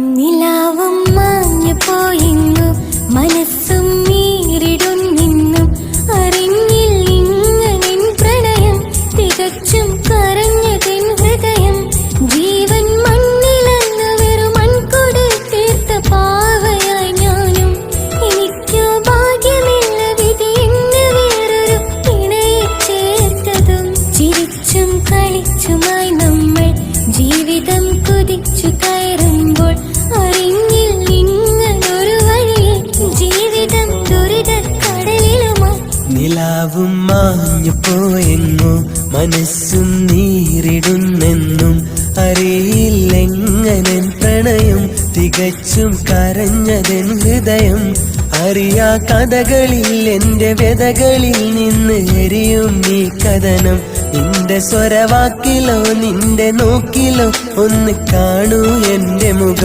നിലാവും മാഞ്ഞു പോയിന്നു മനസ്സും നീരിടുന്നിന്നും അറിഞ്ഞില്ലിങ്ങനെൻ പ്രണയം തികച്ചും കരഞ്ഞതെൻ ഹൃദയം ജീവൻ മണ്ണിലെന്ന് വെറും മൺകൊടി തീർത്ത പാവയായി ഞാനും എനിക്കോ ഭാഗ്യമില്ല വിധി എന്നെ വേറൊരു ഇണയെ ചേർത്തതും ചിരിച്ചും കളിച്ചുമായി നമ്മൾ ജീവിതം കുതിച്ചു കയറുമ്പോൾ അറിഞ്ഞില്ലിങ്ങനൊരു വഴിയെ ജീവിതം ദുരിതക്കടലിലുമായി നിലാവും മാഞ്ഞു പോയെന്നു മനസ്സും നീരിടുന്നെന്നും അറിയില്ലെങ്ങനെൻ പ്രണയം തികച്ചും കരഞ്ഞതെൻ ഹൃദയം അറിയാ കഥകളിൽ എന്റെ വ്യതകളിൽ നിന്ന് എരിയും നീ കഥനം നിന്റെ സ്വരവാക്കിലോ നിന്റെ നോക്കിലോ ഒന്ന് കാണൂ എന്റെ മുഖം.